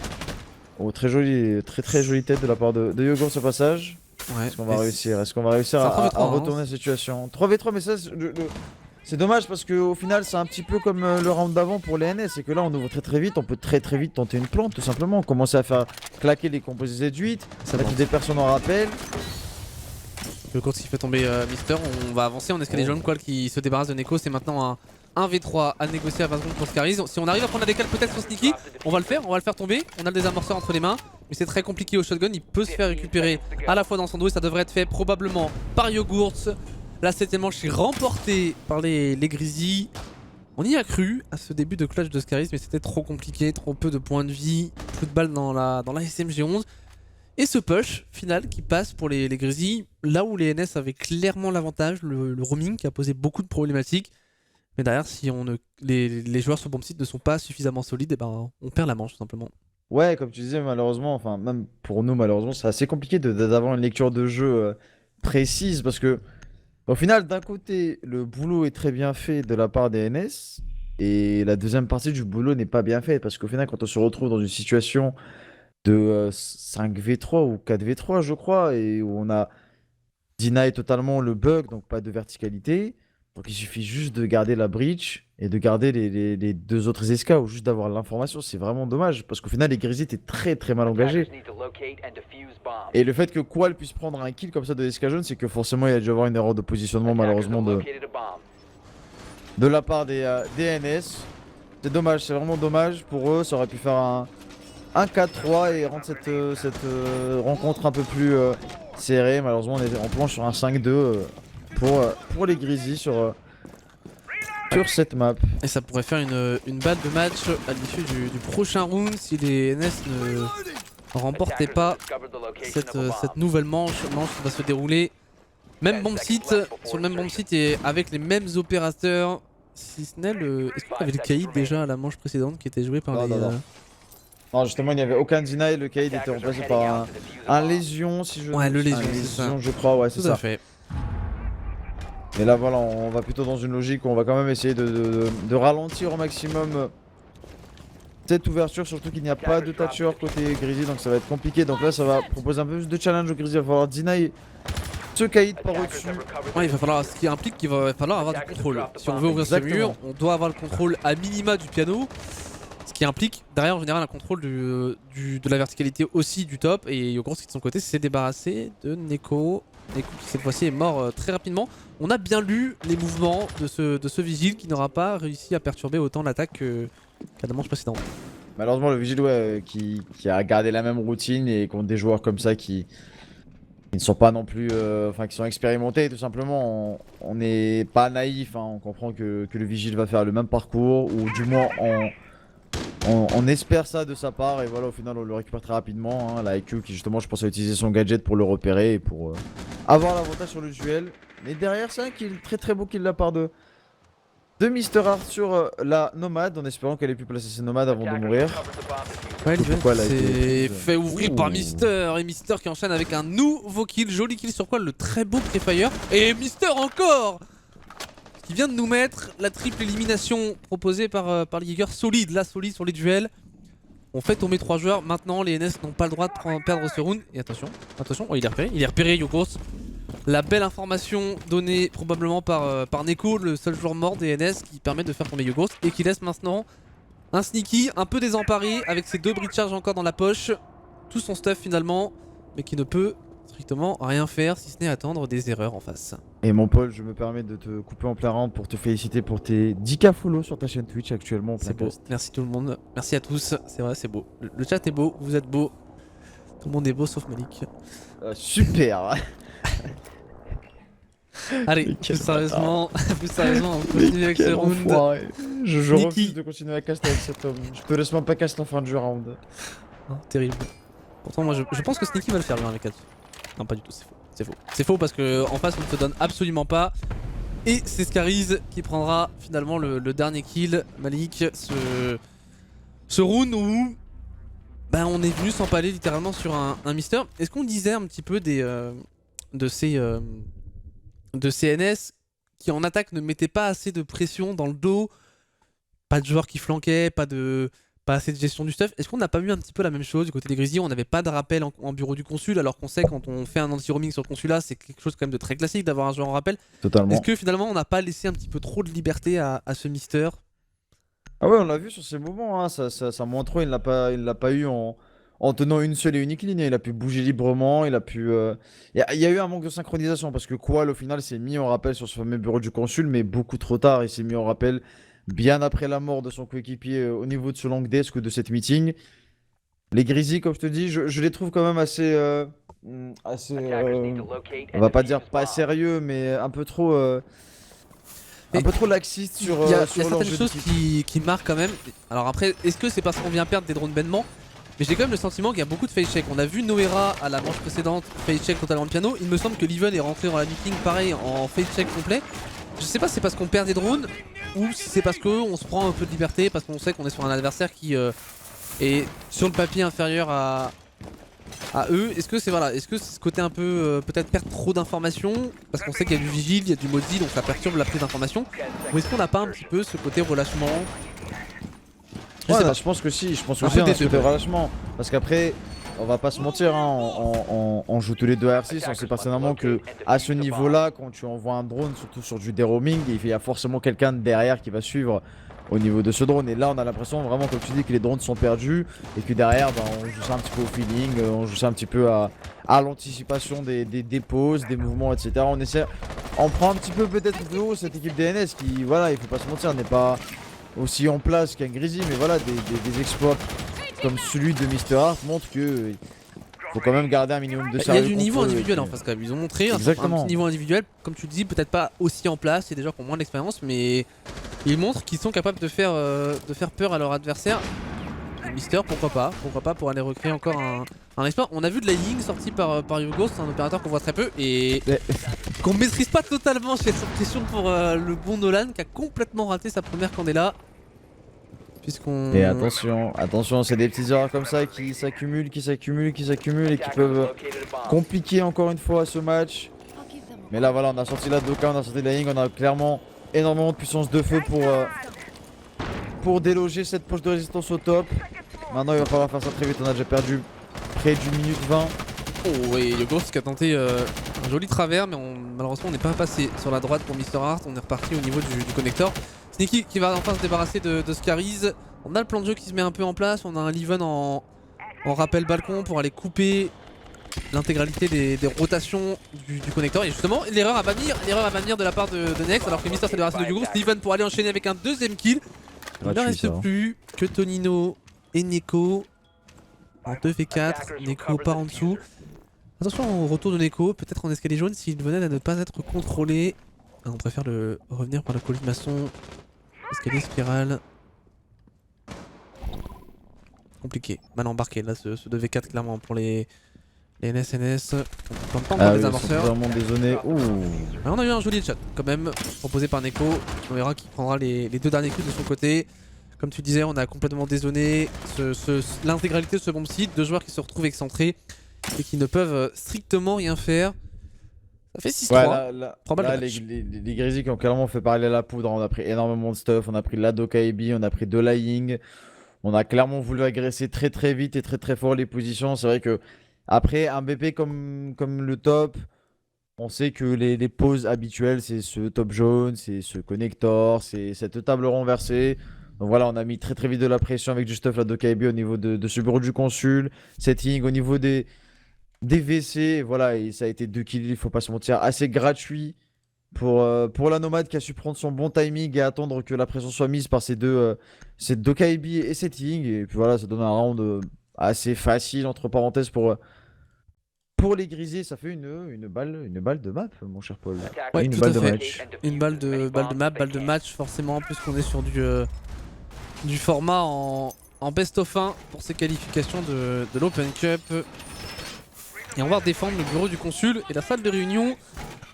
A: Oh très jolie tête de la part de Yogo ce passage. Ouais, est-ce qu'on va réussir à retourner la situation? 3v3 mais ça c'est dommage parce qu'au final c'est un petit peu comme le round d'avant pour les NS. C'est que là on ouvre très vite, on peut très vite tenter une plante tout simplement. Commencer à faire claquer les composés Z8, mettre des personnes en rappel. Le
B: course qui fait tomber Mister, on va avancer en escalier jaune, Qual qui se débarrasse de Neko, c'est maintenant 1v3 à négocier à 20 secondes pour Scaries. Si on arrive à prendre la décale peut-être sur Sneaky, on va le faire tomber. On a le désamorceur entre les mains, mais c'est très compliqué au shotgun. Il peut se faire récupérer à la fois dans son dos et ça devrait être fait probablement par Yogurts. La 7ème manche est remportée par les Grizzlies. On y a cru à ce début de clutch de Scaries, mais c'était trop compliqué, trop peu de points de vie, peu de balles dans la SMG11. Et ce push final qui passe pour les Grizzlies, là où les NS avaient clairement l'avantage, le roaming qui a posé beaucoup de problématiques. Mais derrière, si les joueurs sur bomb site ne sont pas suffisamment solides, et ben, on perd la manche tout simplement.
A: Ouais, comme tu disais, malheureusement, enfin, même pour nous, malheureusement, c'est assez compliqué d'avoir une lecture de jeu précise parce que, au final, d'un côté, le boulot est très bien fait de la part des NS et la deuxième partie du boulot n'est pas bien faite parce qu'au final, quand on se retrouve dans une situation de 5v3 ou 4v3, je crois, et où on a deny totalement le bug, donc pas de verticalité. Donc il suffit juste de garder la breach et de garder les deux autres escas ou juste d'avoir l'information. C'est vraiment dommage parce qu'au final, les Grizzlies étaient très très mal engagés. Et le fait que Qual puisse prendre un kill comme ça de SK jaune, c'est que forcément il y a dû avoir une erreur de positionnement malheureusement de la part des NS. C'est dommage, c'est vraiment dommage pour eux. Ça aurait pu faire un 4-3 et rendre cette rencontre un peu plus serrée. Malheureusement, on est en planche sur un 5-2 pour les Grizzlies sur cette map.
B: Et ça pourrait faire une balle de match à l'issue du prochain round si les NS ne remportaient pas cette nouvelle manche qui va se dérouler. Même bomb site, sur le même bomb site et avec les mêmes opérateurs. Si ce n'est le. Est-ce qu'on avait le caïd déjà à la manche précédente qui était joué par
A: Non,
B: les.
A: Non, justement, il n'y avait aucun deny. Le caïd était remplacé par un lésion, si je
B: Ouais, le lésion,
A: un
B: c'est ça.
A: je crois, ouais, c'est
B: Tout à
A: ça.
B: fait.
A: Et là, voilà, on va plutôt dans une logique où on va quand même essayer de ralentir au maximum cette ouverture, surtout qu'il n'y a pas de Thatcher côté Grizzly, donc ça va être compliqué. Donc là, ça va proposer un peu plus de challenge au Grizzly. Il va falloir deny ce caïd par au-dessus.
B: Ouais, il va falloir, ce qui implique qu'il va falloir avoir du contrôle. Si on veut ouvrir ce mur, on doit avoir le contrôle à minima du piano. Ce qui implique derrière en général un contrôle de la verticalité aussi du top. Et Yogurts qui de son côté s'est débarrassé de Neko. Neko qui cette fois-ci est mort très rapidement. On a bien lu les mouvements de ce vigile qui n'aura pas réussi à perturber autant l'attaque qu'à la manche précédente.
A: Malheureusement, le vigile, ouais, qui a gardé la même routine et contre des joueurs comme ça qui ne sont pas non plus, enfin qui sont expérimentés tout simplement. On n'est pas naïf, hein, on comprend que le vigile va faire le même parcours ou du moins on espère ça de sa part et voilà, au final on le récupère très rapidement, hein, la IQ qui justement je pense a utilisé son gadget pour le repérer et pour avoir l'avantage sur le duel. Mais derrière c'est un kill, très très beau kill de la part de Mr. Art sur la nomade en espérant qu'elle ait pu placer ses nomades avant de mourir.
B: Ouais,
A: Pourquoi elle a
B: c'est
A: été
B: fait ouvrir par Mister et Mister qui enchaîne avec un nouveau kill, joli kill sur quoi le très beau Prefire et Mister encore qui vient de nous mettre la triple élimination proposée par les Jaeger, solide sur les duels. On fait tomber 3 joueurs, maintenant les NS n'ont pas le droit de perdre ce round. Et attention, oh, il est repéré Yogurts. La belle information donnée probablement par Neko, le seul joueur mort des NS qui permet de faire tomber Yogurts et qui laisse maintenant un Sneaky un peu désemparé avec ses 2 bridge charge encore dans la poche. Tout son stuff finalement, mais qui ne peut strictement rien faire si ce n'est attendre des erreurs en face.
A: Et mon Paul, je me permets de te couper en plein round pour te féliciter pour tes 10K follow sur ta chaîne Twitch actuellement.
B: C'est beau, merci tout le monde, merci à tous, c'est vrai c'est beau. Le chat est beau, vous êtes beau, tout le monde est beau sauf Malik.
A: Super.
B: Allez, plus sérieusement, on continue avec ce round.
A: Je refuse de continuer à caster avec cet homme. Je te laisse même pas caster en fin de round.
B: Oh, terrible. Pourtant moi je pense que Sneaky va le faire le 1v4. Non pas du tout, c'est faux. C'est faux parce que en face on ne te donne absolument pas. Et c'est Scaries qui prendra finalement le dernier kill. Malik, ce round où on est venu s'empaler littéralement sur un Mister. Est-ce qu'on disait un petit peu de ces NS qui en attaque ne mettaient pas assez de pression dans le dos, pas de joueurs qui flanquaient, pas assez de gestion du stuff. Est-ce qu'on n'a pas vu un petit peu la même chose du côté des Grizzlies? On n'avait pas de rappel en bureau du consul, alors qu'on sait quand on fait un anti-roaming sur le consulat, c'est quelque chose quand même de très classique d'avoir un joueur en rappel.
A: Totalement.
B: Est-ce que finalement on n'a pas laissé un petit peu trop de liberté à ce Mister?
A: Ah ouais, on l'a vu sur ces moments, hein. Ça montre, il l'a pas eu en en tenant une seule et unique ligne. Il a pu bouger librement, il a pu. Il y a eu un manque de synchronisation parce que Qual au final s'est mis en rappel sur ce fameux bureau du consul, mais beaucoup trop tard. Il s'est mis en rappel bien après la mort de son coéquipier au niveau de ce long desk ou de cette meeting. Les Grizzlies, comme je te dis, je les trouve quand même assez. On va pas dire pas sérieux, mais un peu trop. Un
B: Mais
A: peu trop laxiste sur,
B: Il y a
A: sur leur
B: certaines
A: jeu
B: choses
A: d'équipe.
B: qui marquent quand même. Alors après, est-ce que c'est parce qu'on vient perdre des drones bêtement? Mais j'ai quand même le sentiment qu'il y a beaucoup de face check. On a vu Noera à la manche précédente, face check totalement de piano. Il me semble que Leven est rentré dans la meeting pareil en face check complet. Je sais pas si c'est parce qu'on perd des drones ou si c'est parce qu'on se prend un peu de liberté, parce qu'on sait qu'on est sur un adversaire qui est sur le papier inférieur à eux. Est-ce que c'est voilà, est-ce que c'est ce côté un peu peut-être perdre trop d'informations parce qu'on sait qu'il y a du vigile, il y a du maudit, donc ça perturbe la prise d'information. Ou est-ce qu'on n'a pas un petit peu ce côté relâchement? Je sais
A: Ouais,
B: pas.
A: je pense que si, je pense
B: Un
A: aussi
B: peu
A: on
B: des
A: a ce
B: deux,
A: côté
B: ouais.
A: relâchement. Parce qu'après, on va pas se mentir, hein, on joue tous les deux à R6, on sait personnellement que à ce niveau-là, quand tu envoies un drone, surtout sur du déroaming, il y a forcément quelqu'un derrière qui va suivre au niveau de ce drone. Et là, on a l'impression vraiment, comme tu dis, que les drones sont perdus et que derrière, bah, on joue ça un petit peu au feeling, on joue ça un petit peu à l'anticipation des pauses, des mouvements, etc. On prend un petit peu peut-être de haut cette équipe DNS qui, voilà, il faut pas se mentir, n'est pas aussi en place qu'un Grizzly, mais voilà, des exploits comme celui de Mr. Hart montrent que faut quand même garder un minimum de
B: Il y a
A: sérieux
B: du niveau
A: contre eux,
B: individuel
A: et
B: en
A: que-
B: face quand même. Ils ont montré un
A: Exactement.
B: petit niveau individuel, comme tu le dis, peut-être pas aussi en place, c'est des joueurs qui ont moins d'expérience, mais ils montrent qu'ils sont capables de faire peur à leur adversaire. Et Mister, pourquoi pas pour aller recréer encore un exploit. On a vu de la Ying sortie par Hugo, c'est un opérateur qu'on voit très peu et
A: Mais-
B: qu'on maîtrise pas totalement chez cette question pour le bon Nolan qui a complètement raté sa première candela. Puisqu'on.
A: Et attention, attention, c'est des petites erreurs comme ça qui s'accumulent, qui s'accumulent, qui s'accumulent et qui peuvent compliquer encore une fois ce match. Mais là, voilà, on a sorti la Doka, on a sorti la Ying, on a clairement énormément de puissance de feu pour déloger cette poche de résistance au top. Maintenant, il va falloir faire ça très vite, on a déjà perdu près d'une minute 20.
B: Oh, et Yogos qui a tenté un joli travers, mais malheureusement on n'est pas passé sur la droite pour Mr. Hart. On est reparti au niveau du connecteur. Sneaky qui va enfin se débarrasser de Scaries. On a le plan de jeu qui se met un peu en place. On a un Leven en rappel balcon pour aller couper l'intégralité des rotations du connecteur. Et justement, l'erreur à bannir de la part de Nex, alors que Mister s'est débarrassé de Yogos. Leven pour aller enchaîner avec un deuxième kill. Il ne
A: Gratuit,
B: reste
A: ça, hein.
B: plus que Tonino et Neko en 2v4. Neko part en dessous. Attention au retour de Neko, peut-être en escalier jaune s'il venait à ne pas être contrôlé. Ah, on préfère le revenir par la colimaçon. Escalier spirale. Compliqué, mal embarqué là ce 2v4 clairement pour les NSNS. On peut pas encore
A: Ah
B: les
A: oui,
B: amorceurs.
A: vraiment désolé. Ouh.
B: On a eu un joli chat quand même proposé par Neko. On verra qui prendra les deux derniers coups de son côté. Comme tu disais, on a complètement dézoné l'intégralité de ce bomb site. Deux joueurs qui se retrouvent excentrés et qui ne peuvent strictement rien faire. Ça fait 6-3.
A: Ouais, là,
B: 3 balles
A: là,
B: de match.
A: les Grizzlies qui ont clairement fait parler la poudre. On a pris énormément de stuff. On a pris de la Doka Ebi, on a pris de la Ying. On a clairement voulu agresser très très vite et très très fort les positions. C'est vrai que après un BP comme le top, on sait que les pauses habituelles, c'est ce top jaune, c'est ce connector, c'est cette table renversée. Donc voilà, on a mis très très vite de la pression avec du stuff la Doka Ebi au niveau de ce bureau du consul. Setting au niveau des VC, voilà, et ça a été 2 kills, il faut pas se mentir, assez gratuit pour la nomade qui a su prendre son bon timing et attendre que la pression soit mise par ces deux Kaibi et Setting. Et puis voilà, ça donne un round assez facile, entre parenthèses, pour les Grizzlies. Ça fait une balle de map, mon cher Paul.
B: Ouais,
A: Une
B: tout
A: balle
B: à
A: de
B: fait.
A: match.
B: Une balle de map, balle de match forcément, puisqu'on est sur du format en best of 1 pour ces qualifications de l'Open Cup. Et on va défendre le bureau du consul et la salle de réunion.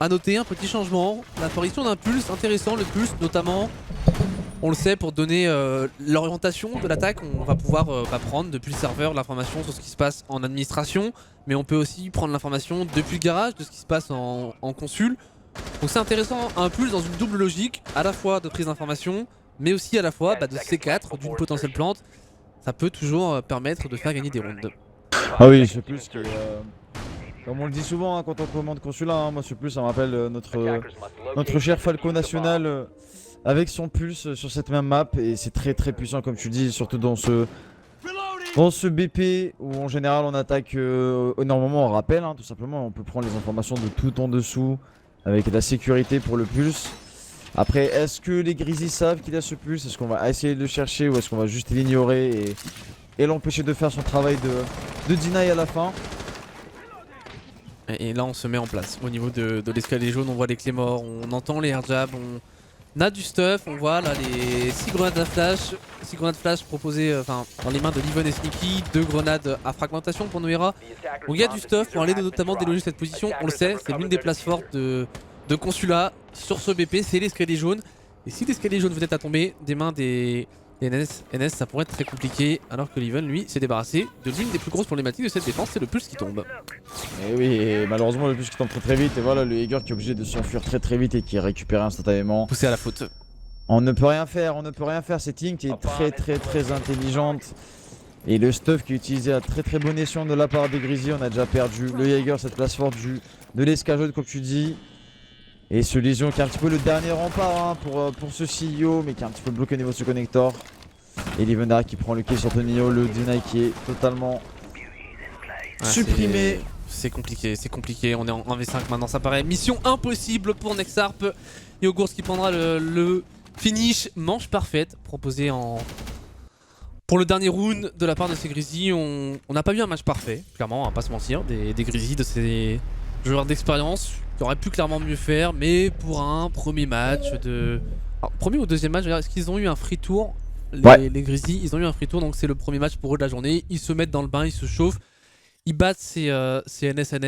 B: A noter un petit changement, l'apparition d'un pulse intéressant, le pulse notamment, on le sait, pour donner l'orientation de l'attaque. On va pouvoir prendre depuis le serveur l'information sur ce qui se passe en administration, mais on peut aussi prendre l'information depuis le garage de ce qui se passe en consul. Donc c'est intéressant, un pulse dans une double logique, à la fois de prise d'information, mais aussi à la fois de C4, d'une potentielle plante. Ça peut toujours permettre de faire gagner des rounds.
A: Ah oui, ce plus qui est, comme on le dit souvent hein, quand on commande consulat, hein, moi ce plus ça me rappelle notre cher Falco National avec son pulse sur cette même map. Et c'est très très puissant comme tu dis, surtout Dans ce BP où en général on attaque énormément en rappel, hein, tout simplement, on peut prendre les informations de tout en dessous avec de la sécurité pour le pulse. Après, est-ce que les Grizzlies savent qu'il a ce pulse? Est-ce qu'on va essayer de le chercher ou est-ce qu'on va juste l'ignorer et l'empêcher de faire son travail de deny à la fin?
B: Et là on se met en place. Au niveau de l'escalier jaune, on voit les Claymores, on entend les airjabs, on a du stuff, on voit là les 6 grenades à flash. 6 grenades flash proposées dans les mains de Livon et Sneaky, 2 grenades à fragmentation pour Noira. Donc il y a du stuff pour aller notamment déloger cette position, on le sait, c'est l'une des places fortes de Consulat sur ce BP, c'est l'escalier jaune. Et si l'escalier jaune venait à tomber des mains des NS, ça pourrait être très compliqué, alors que Livon lui s'est débarrassé de l'une des plus grosses problématiques de cette défense, c'est le pulse qui tombe.
A: Et oui, et malheureusement le pulse qui tombe très très vite et voilà le Jaeger qui est obligé de s'enfuir très très vite et qui est récupéré instantanément.
B: Poussé à la faute.
A: On ne peut rien faire, c'est Ting qui est très intelligente. Et le stuff qui est utilisé à très bon escient de la part des Grizzlies, on a déjà perdu le Jaeger, cette place forte de l'escalade comme tu dis. Et ce Légion qui est un petit peu le dernier rempart hein, pour ce CEO, mais qui est un petit peu bloqué au niveau de ce connector. Et Livendar qui prend le kill sur Tonio, le deny qui est totalement supprimé.
B: C'est compliqué, on est en 1v5 maintenant, ça paraît mission impossible pour Nexarp. Et Ogours qui prendra le finish, manche parfaite, proposée pour le dernier round de la part de ces Grizzlies. On n'a pas eu un match parfait, clairement, on va pas se mentir, des Grizzlies, de ces joueurs d'expérience qui auraient pu clairement mieux faire, mais pour un premier match Alors, premier ou deuxième match, est-ce qu'ils ont eu un free tour les Grizzlies, ils ont eu un free tour, donc c'est le premier match pour eux de la journée. Ils se mettent dans le bain, ils se chauffent, ils battent ces NSNS.